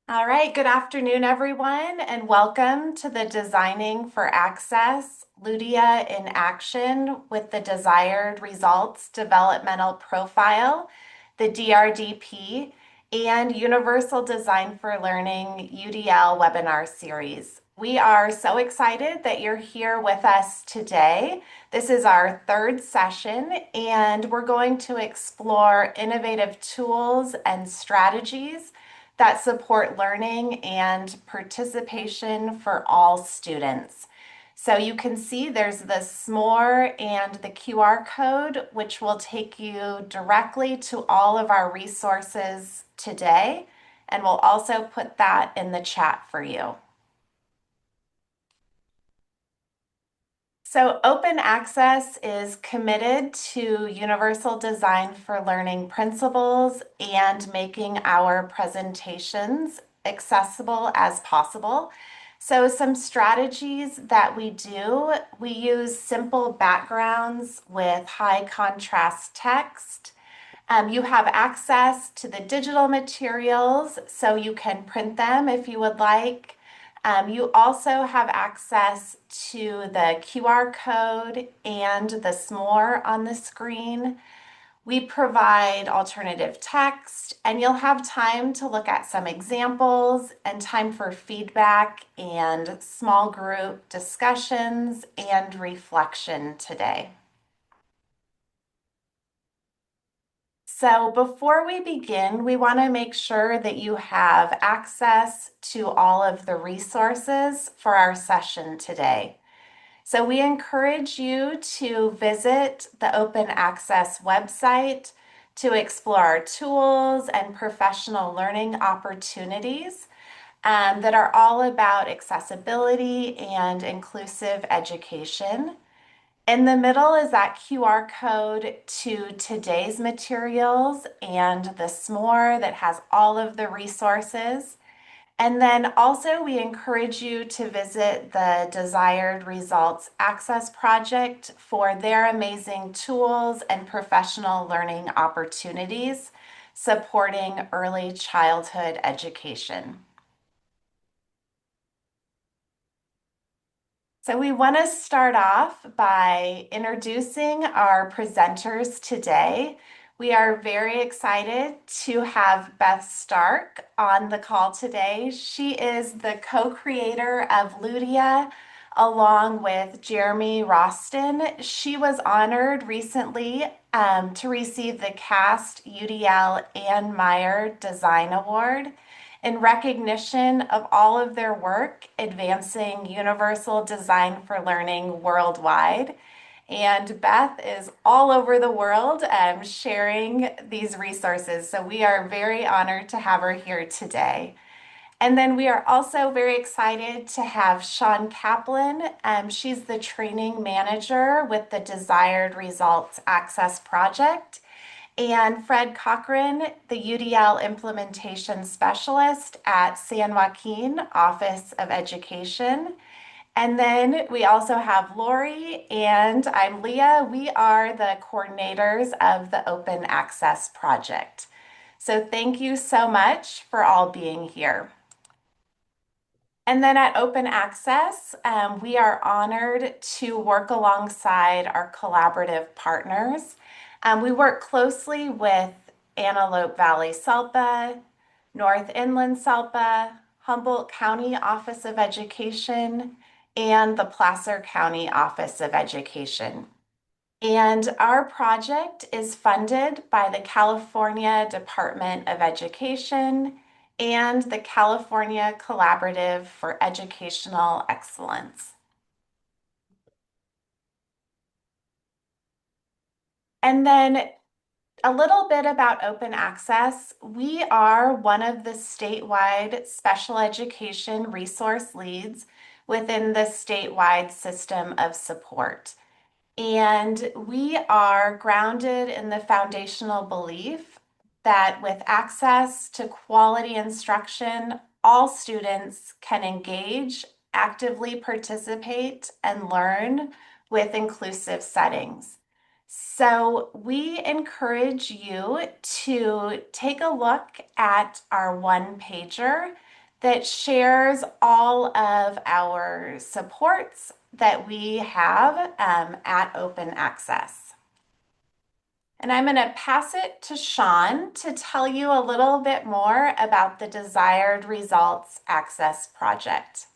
All right, good afternoon, everyone, and welcome to the Designing for Access LUDIA in Action with the Desired Results Developmental Profile, the DRDP, and Universal Design for Learning UDL webinar series. We are so excited that you're here with us today. This is our third session, and we're going to explore innovative tools and strategies that support learning and participation for all students. So you can see there's the SMORE and the QR code, which will take you directly to all of our resources today. And we'll also put that in the chat for you. So open access is committed to universal design for learning principles and making our presentations accessible as possible. So some strategies that we do, we use simple backgrounds with high contrast text. You have access to the digital materials, so you can print them if you would like. You also have access to the QR code and the SMORE on the screen. We provide alternative text, and you'll have time to look at some examples and time for feedback and small group discussions and reflection today. So before we begin, we want to make sure that you have access to all of the resources for our session today. So we encourage you to visit the Open Access website to explore our tools and professional learning opportunities that are all about accessibility and inclusive education. In the middle is that QR code to today's materials and the SMORE that has all of the resources. And then also we encourage you to visit the Desired Results Access Project for their amazing tools and professional learning opportunities supporting early childhood education. So we want to start off by introducing our presenters today. We are very excited to have Beth Stark on the call today. She is the co-creator of LUDIA along with Jeremy Roston. She was honored recently to receive the CAST UDL Ann Meyer Design Award in recognition of all of their work advancing universal design for learning worldwide. And Beth is all over the world sharing these resources. So we are very honored to have her here today. And then we are also very excited to have Sean Kaplan. She's the training manager with the Desired Results Access Project, and Fred Cochran, the UDL implementation specialist at San Joaquin Office of Education. And then we also have Lori and I'm Leah. We are the coordinators of the Open Access Project. So thank you so much for all being here. And then at Open Access, we are honored to work alongside our collaborative partners. We work closely with Antelope Valley SELPA, North Inland SELPA, Humboldt County Office of Education, and the Placer County Office of Education. And our project is funded by the California Department of Education and the California Collaborative for Educational Excellence. And then a little bit about open access. We are one of the statewide special education resource leads within the statewide system of support. And we are grounded in the foundational belief that with access to quality instruction, all students can engage, actively participate, and learn with inclusive settings. So we encourage you to take a look at our one pager that shares all of our supports that we have at Open Access. And I'm going to pass it to Sean to tell you a little bit more about the Desired Results Access project.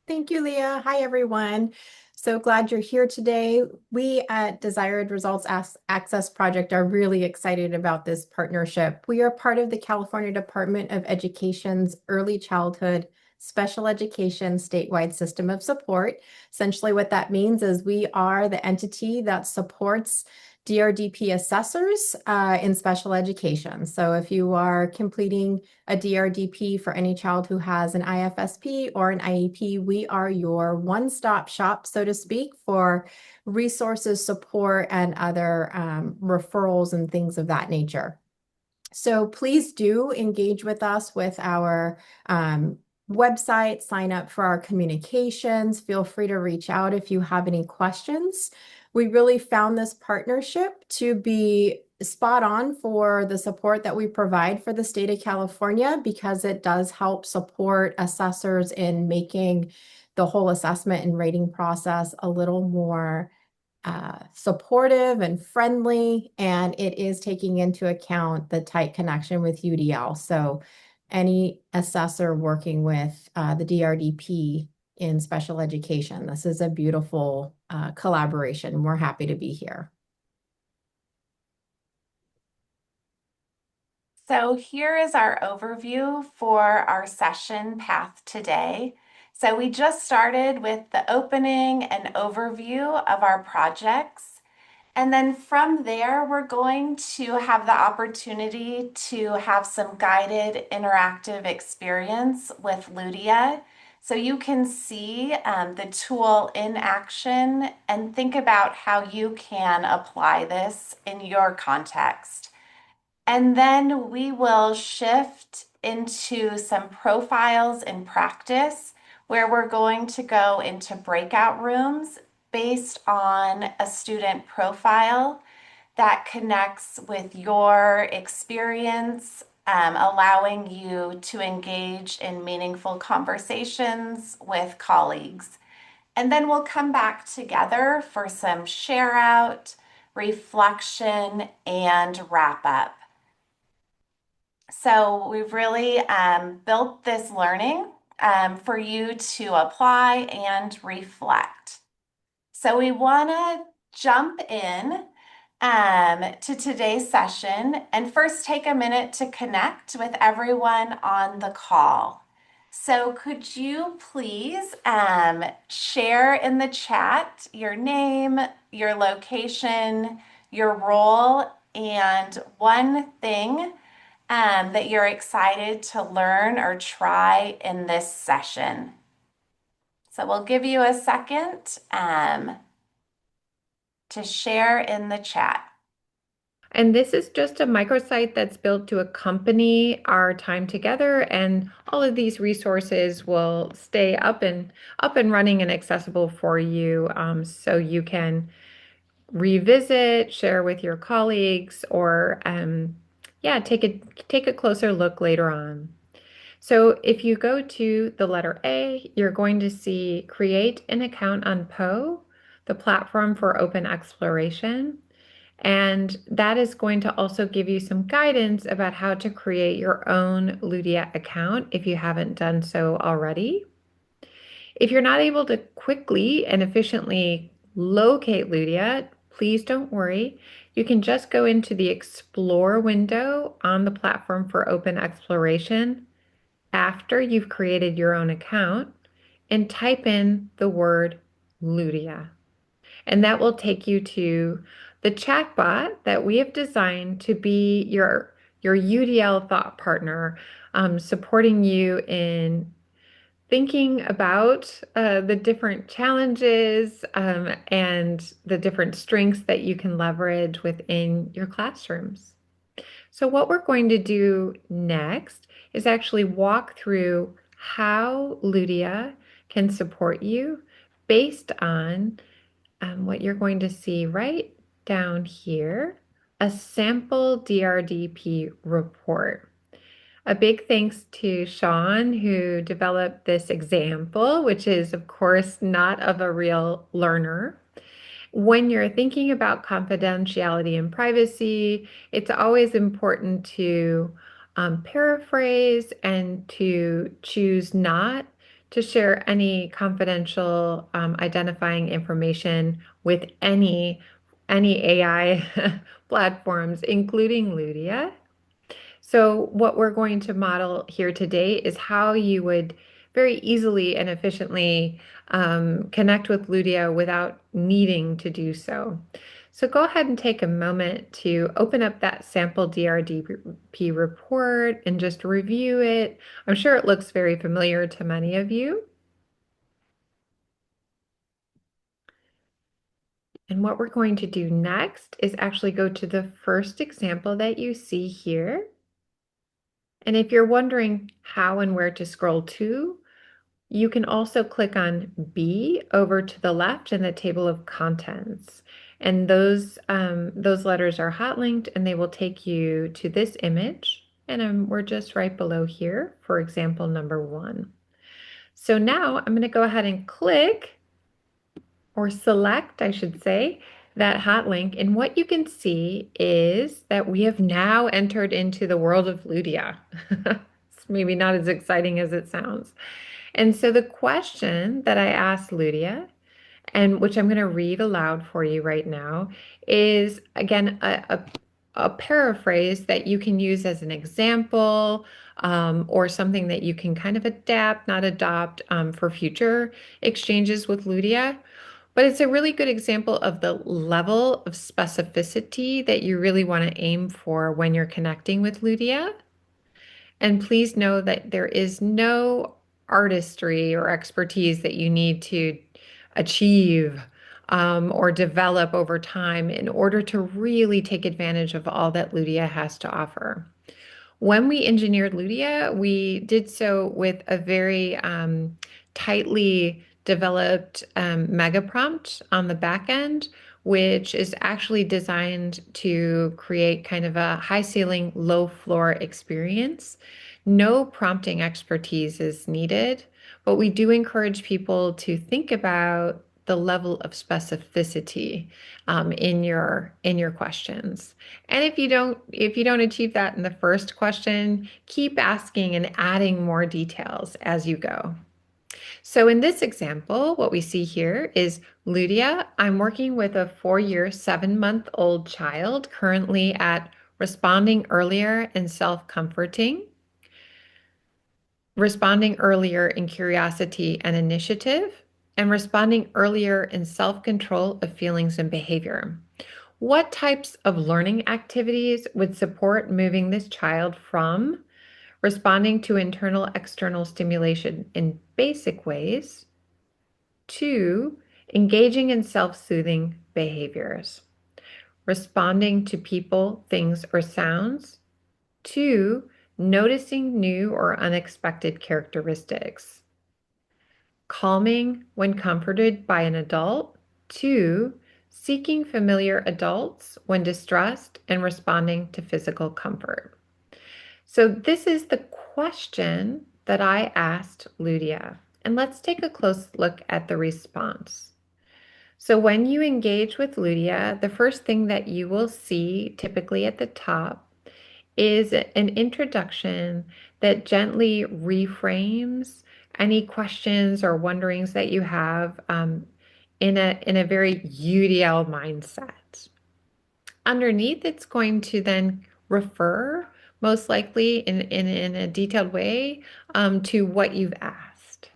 Thank you, Leah. Hi, everyone. So glad you're here today. We at Desired Results Access Project are really excited about this partnership. We are part of the California Department of Education's Early Childhood Special Education statewide system of support. Essentially, what that means is we are the entity that supports DRDP assessors in special education. So if you are completing a DRDP for any child who has an IFSP or an IEP, we are your one-stop shop, so to speak, for resources, support, and other referrals and things of that nature. So please do engage with us with our website, sign up for our communications. Feel free to reach out if you have any questions. We really found this partnership to be spot on for the support that we provide for the state of California because it does help support assessors in making the whole assessment and rating process a little more supportive and friendly, and it is taking into account the tight connection with UDL. So any assessor working with the DRDP in special education, this is a beautiful collaboration. We're happy to be here. So here is our overview for our session path today. So we just started with the opening and overview of our projects. And then from there, we're going to have the opportunity to have some guided interactive experience with LUDIA. So you can see the tool in action and think about how you can apply this in your context. And then we will shift into some profiles in practice where we're going to go into breakout rooms based on a student profile that connects with your experience, allowing you to engage in meaningful conversations with colleagues. And then we'll come back together for some share out, reflection, and wrap up. So we've really built this learning for you to apply and reflect. So we want to jump in to today's session and first take a minute to connect with everyone on the call. So could you please share in the chat your name, your location, your role, and one thing that you're excited to learn or try in this session. So we'll give you a second to share in the chat. And this is just a microsite that's built to accompany our time together, and all of these resources will stay up and running and accessible for you, so you can revisit, share with your colleagues, or yeah, take a closer look later on. So if you go to the letter A, you're going to see create an account on PO, the platform for open exploration. And that is going to also give you some guidance about how to create your own LUDIA account if you haven't done so already. If you're not able to quickly and efficiently locate LUDIA, please don't worry. You can just go into the Explore window on the platform for open exploration after you've created your own account and type in the word LUDIA. And that will take you to the chatbot that we have designed to be your UDL thought partner, supporting you in thinking about the different challenges and the different strengths that you can leverage within your classrooms. So what we're going to do next is actually walk through how LUDIA can support you based on what you're going to see right down here, a sample DRDP report. A big thanks to Sean, who developed this example, which is, of course, not of a real learner. When you're thinking about confidentiality and privacy, it's always important to paraphrase and to choose not to share any confidential identifying information with any AI platforms, including LUDIA. So what we're going to model here today is how you would very easily and efficiently connect with LUDIA without needing to do so. So go ahead and take a moment to open up that sample DRDP report and just review it. I'm sure it looks very familiar to many of you. And what we're going to do next is actually go to the first example that you see here. And if you're wondering how and where to scroll to, you can also click on B over to the left in the table of contents. And those letters are hot linked and they will take you to this image. And we're just right below here for example number 1. So now I'm going to go ahead and click or select, I should say, that hot link. And what you can see is that we have now entered into the world of LUDIA. It's maybe not as exciting as it sounds. And so the question that I asked LUDIA, and which I'm going to read aloud for you right now, is again a paraphrase that you can use as an example or something that you can kind of adapt, not adopt for future exchanges with LUDIA. But it's a really good example of the level of specificity that you really want to aim for when you're connecting with LUDIA. And please know that there is no artistry or expertise that you need to achieve or develop over time in order to really take advantage of all that LUDIA has to offer. When we engineered LUDIA, we did so with a very tightly developed mega prompt on the back end, which is actually designed to create kind of a high ceiling, low floor experience. No prompting expertise is needed, but we do encourage people to think about the level of specificity in your questions. And if you don't achieve that in the first question, keep asking and adding more details as you go. So in this example, what we see here is LUDIA. I'm working with a 4-year, 7-month-old child currently at responding earlier and self-comforting, responding earlier in curiosity and initiative, and responding earlier in self-control of feelings and behavior. What types of learning activities would support moving this child from responding to internal external stimulation in basic ways to engaging in self-soothing behaviors, responding to people, things, or sounds to noticing new or unexpected characteristics, calming when comforted by an adult to seeking familiar adults when distressed and responding to physical comfort. So this is the question that I asked LUDIA. And let's take a close look at the response. So when you engage with LUDIA, the first thing that you will see typically at the top is an introduction that gently reframes any questions or wonderings that you have in a very UDL mindset. Underneath, it's going to then refer, most likely in a detailed way, to what you've asked.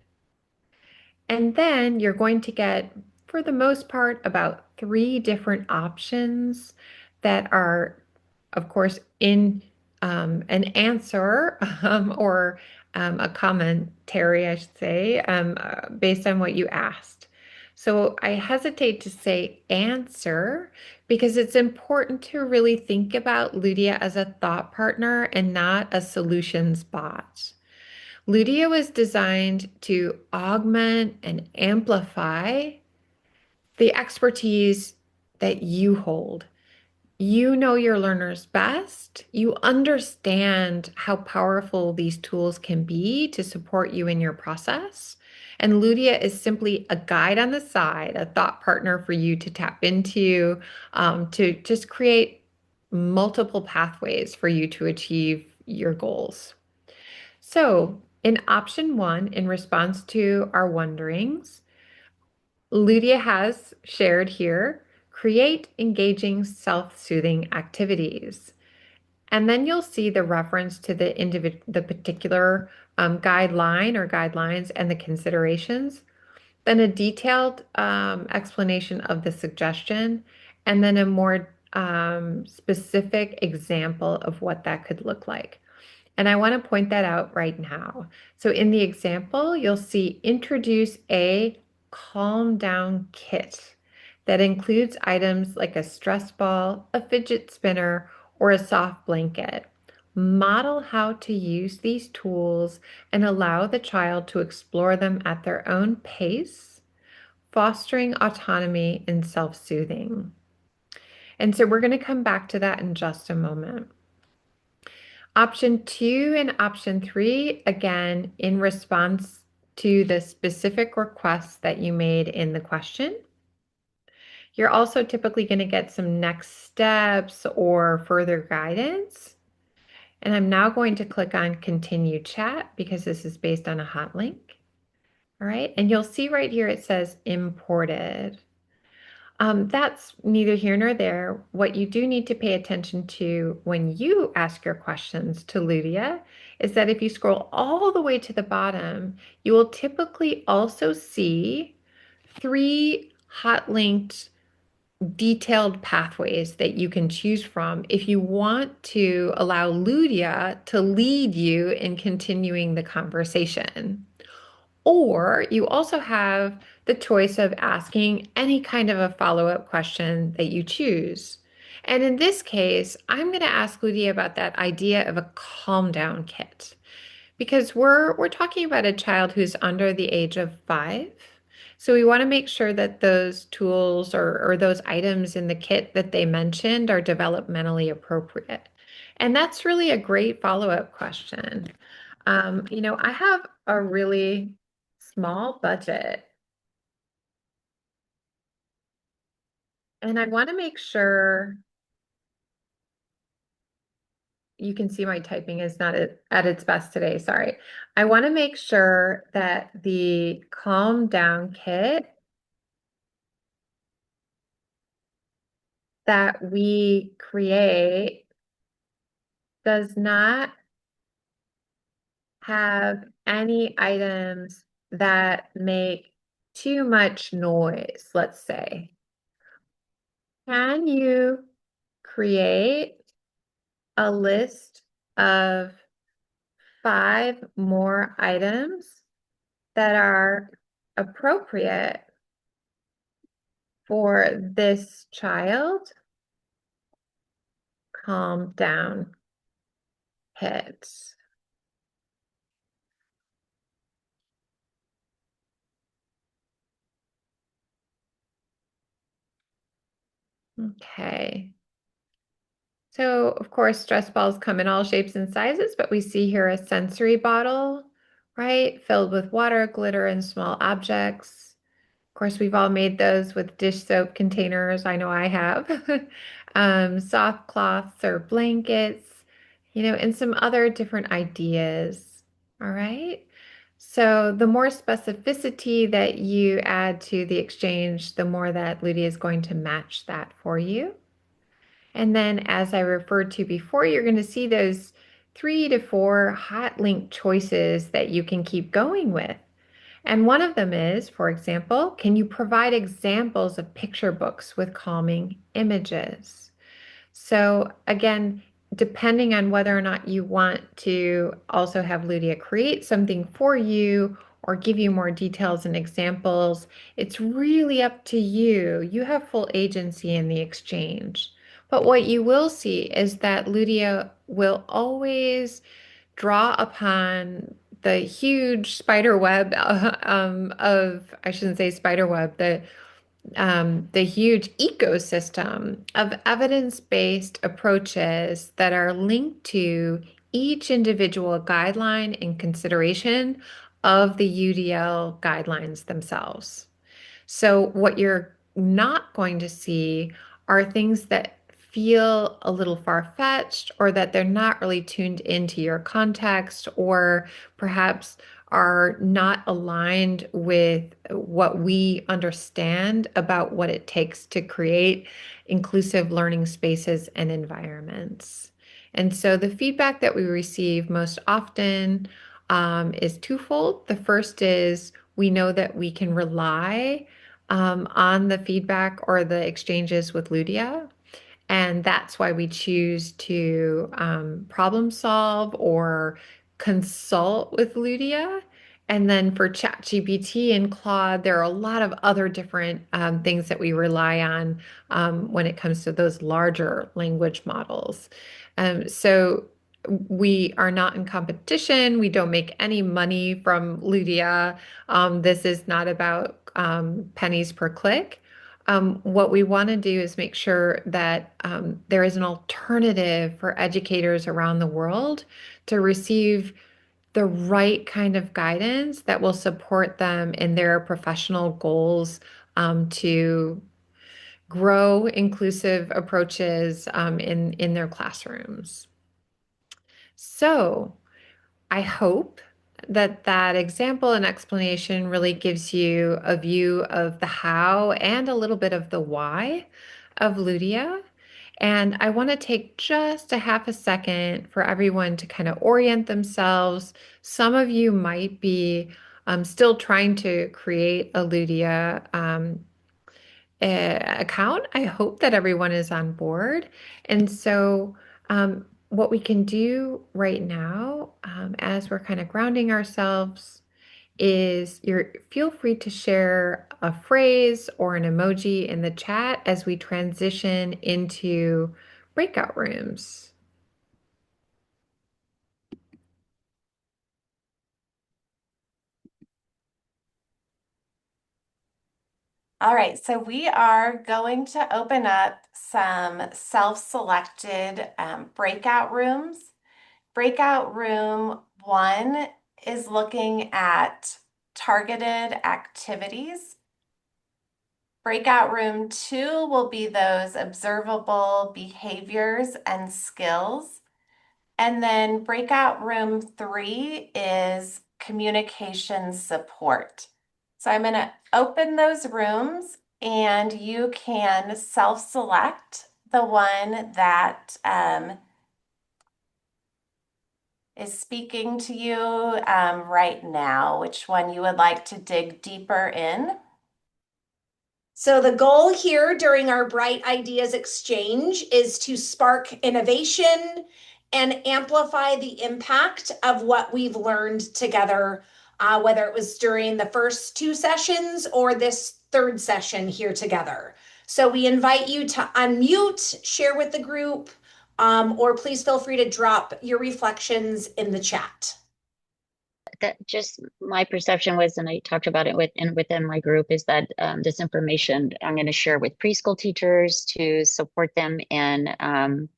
And then you're going to get, for the most part, about 3 different options that are, of course, in an answer or a commentary, I should say, based on what you asked. So I hesitate to say answer because it's important to really think about LUDIA as a thought partner and not a solutions bot. LUDIA was designed to augment and amplify the expertise that you hold. You know your learners best. You understand how powerful these tools can be to support you in your process. And Ludia is simply a guide on the side, a thought partner for you to tap into, to just create multiple pathways for you to achieve your goals. So, in option one, in response to our wonderings, Ludia has shared here, create engaging self-soothing activities. And then you'll see the reference to the particular guideline or guidelines and the considerations, then a detailed explanation of the suggestion, and then a more specific example of what that could look like. And I want to point that out right now. So in the example, you'll see introduce a calm down kit that includes items like a stress ball, a fidget spinner, or a soft blanket. Model how to use these tools and allow the child to explore them at their own pace, fostering autonomy and self-soothing. And so we're going to come back to that in just a moment. Option two and option three, again, in response to the specific requests that you made in the question. You're also typically going to get some next steps or further guidance. And I'm now going to click on continue chat because this is based on a hot link. All right, and you'll see right here it says imported. That's neither here nor there. What you do need to pay attention to when you ask your questions to Ludia is that if you scroll all the way to the bottom, you will typically also see three hot linked detailed pathways that you can choose from if you want to allow Ludia to lead you in continuing the conversation. Or you also have the choice of asking any kind of a follow-up question that you choose. And in this case, I'm going to ask Lydia about that idea of a calm down kit because we're talking about a child who's under the age of 5. So we want to make sure that those tools or those items in the kit that they mentioned are developmentally appropriate. And that's really a great follow-up question. I have a really small budget, and I want to make sure you can see my typing is not at its best today. Sorry. I want to make sure that the Calm Down kit that we create does not have any items that make too much noise, let's say. Can you create a list of 5 more items that are appropriate for this child? Calm down, kids. Okay. So, of course, stress balls come in all shapes and sizes, but we see here a sensory bottle, right? Filled with water, glitter, and small objects. Of course, we've all made those with dish soap containers. I know I have. Soft cloths or blankets, and some other different ideas. All right. So the more specificity that you add to the exchange, the more that Lydia is going to match that for you. And then, as I referred to before, you're going to see those 3 to 4 hot link choices that you can keep going with. And one of them is, for example, can you provide examples of picture books with calming images? So again, depending on whether or not you want to also have Ludia create something for you or give you more details and examples, it's really up to you. You have full agency in the exchange. But what you will see is that Ludia will always draw upon the huge spider web I shouldn't say spider web, the huge ecosystem of evidence-based approaches that are linked to each individual guideline in consideration of the UDL guidelines themselves. So, what you're not going to see are things that feel a little far-fetched or that they're not really tuned into your context or perhaps are not aligned with what we understand about what it takes to create inclusive learning spaces and environments. And so the feedback that we receive most often is twofold. The first is we know that we can rely on the feedback or the exchanges with LUDIA. And that's why we choose to problem solve or consult with LUDIA. And then for ChatGPT and Claude, there are a lot of other different things that we rely on when it comes to those larger language models. So we are not in competition. We don't make any money from LUDIA. This is not about pennies per click. What we want to do is make sure that there is an alternative for educators around the world to receive the right kind of guidance that will support them in their professional goals to grow inclusive approaches in their classrooms. So, I hope that that example and explanation really gives you a view of the how and a little bit of the why of LUDIA. And I want to take just a half a second for everyone to kind of orient themselves. Some of you might be still trying to create a LUDIA account. I hope that everyone is on board. And so, what we can do right now, as we're kind of grounding ourselves, is feel free to share a phrase or an emoji in the chat as we transition into breakout rooms. All right, so we are going to open up some self-selected breakout rooms. Breakout room 1 is looking at targeted activities. Breakout room 2 will be those observable behaviors and skills. And then breakout room 3 is communication support. So I'm going to open those rooms and you can self-select the one that is speaking to you right now, which one you would like to dig deeper in. So the goal here during our Bright Ideas Exchange is to spark innovation and amplify the impact of what we've learned together, whether it was during the first 2 sessions or this 3rd session here together. So we invite you to unmute, share with the group, or please feel free to drop your reflections in the chat. That just my perception was, and I talked about it within my group, is that this information I'm going to share with preschool teachers to support them in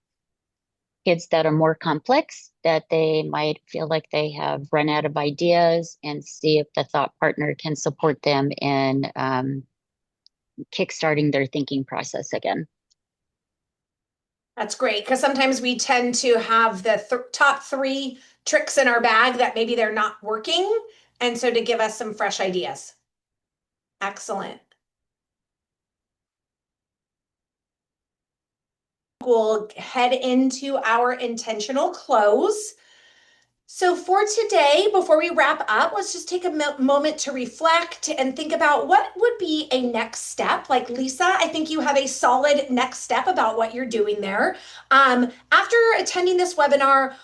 kids that are more complex, that they might feel like they have run out of ideas, and see if the thought partner can support them in kickstarting their thinking process again. That's great, because sometimes we tend to have the top 3 tricks in our bag that maybe they're not working, and so to give us some fresh ideas. Excellent. We'll head into our intentional close. So for today, before we wrap up, let's just take a moment to reflect and think about what would be a next step. Like Lisa, I think you have a solid next step about what you're doing there. After attending this webinar,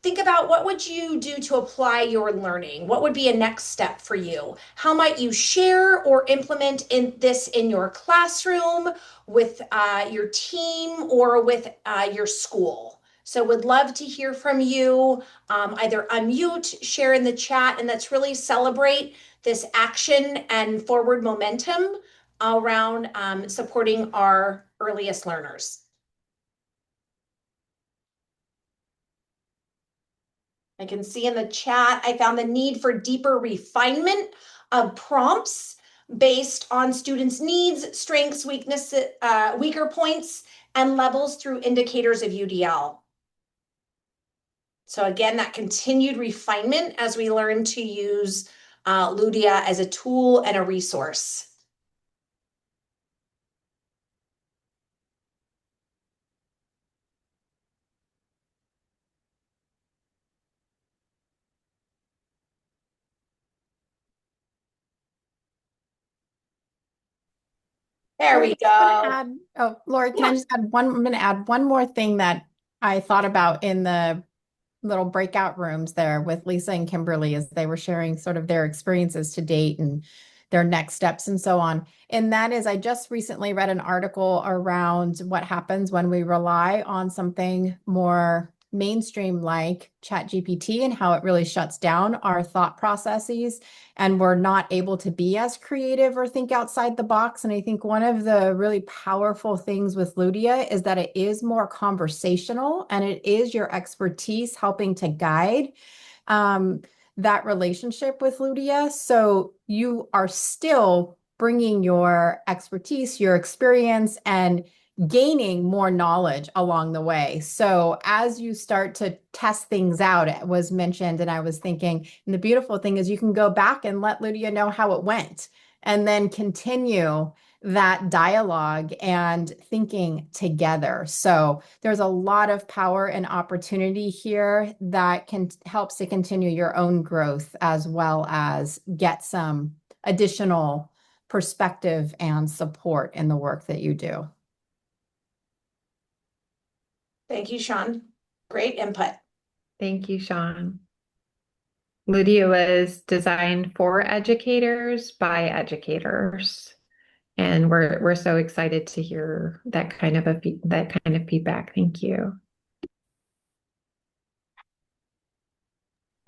think about what would you do to apply your learning? What would be a next step for you? How might you share or implement this in your classroom, with your team, or with your school? So would love to hear from you. Either unmute, share in the chat, and let's really celebrate this action and forward momentum around supporting our earliest learners. I can see in the chat, I found the need for deeper refinement of prompts based on students' needs, strengths, weaknesses, weaker points, and levels through indicators of UDL. So again, that continued refinement as we learn to use LUDIA as a tool and a resource. There we go. Lori, can I just add I'm going to add one more thing that I thought about in the little breakout rooms there with Lisa and Kimberly as they were sharing sort of their experiences to date and their next steps and so on. And that is, I just recently read an article around what happens when we rely on something more mainstream like ChatGPT and how it really shuts down our thought processes and we're not able to be as creative or think outside the box. And I think one of the really powerful things with LUDIA is that it is more conversational and it is your expertise helping to guide that relationship with LUDIA. So you are still bringing your expertise, your experience, and gaining more knowledge along the way. So as you start to test things out, it was mentioned, and I was thinking, and the beautiful thing is you can go back and let LUDIA know how it went, and then continue that dialogue and thinking together. So there's a lot of power and opportunity here that can help to continue your own growth as well as get some additional perspective and support in the work that you do. Thank you, Sean. Great input. Thank you, Sean. LUDIA was designed for educators by educators. And we're so excited to hear that kind of feedback. Thank you.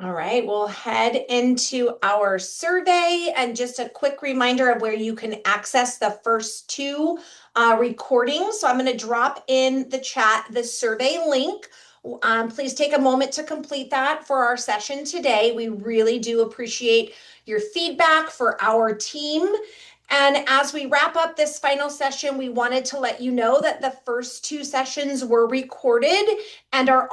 All right, we'll head into our survey and just a quick reminder of where you can access the first two recordings. So I'm going to drop in the chat the survey link. Please take a moment to complete that for our session today. We really do appreciate your feedback for our team. And as we wrap up this final session, we wanted to let you know that the first two sessions were recorded and are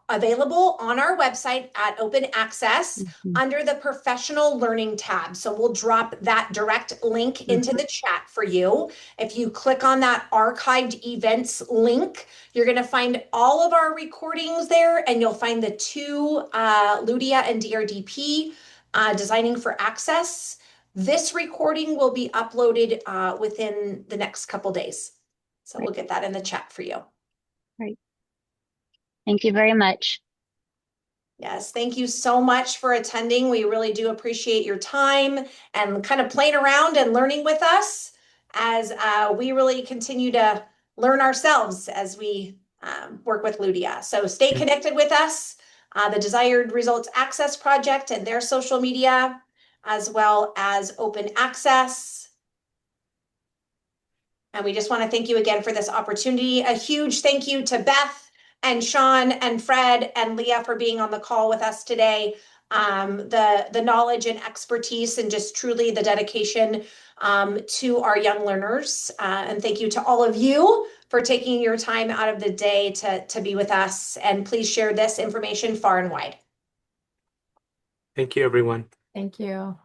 available on our website at Open Access under the Professional Learning tab. So we'll drop that direct link into the chat for you. If you click on that archived events link, you're going to find all of our recordings there, and you'll find the two LUDIA and DRDP Designing for Access. This recording will be uploaded within the next couple days. So we'll get that in the chat for you. Great. Thank you very much. Yes, thank you so much for attending. We really do appreciate your time and kind of playing around and learning with us as we really continue to learn ourselves as we work with LUDIA. So stay connected with us, the Desired Results Access Project and their social media, as well as Open Access. And we just want to thank you again for this opportunity. A huge thank you to Beth and Sean and Fred and Leah for being on the call with us today. The knowledge and expertise and just truly the dedication to our young learners. And thank you to all of you for taking your time out of the day to be with us. And please share this information far and wide. Thank you, everyone. Thank you.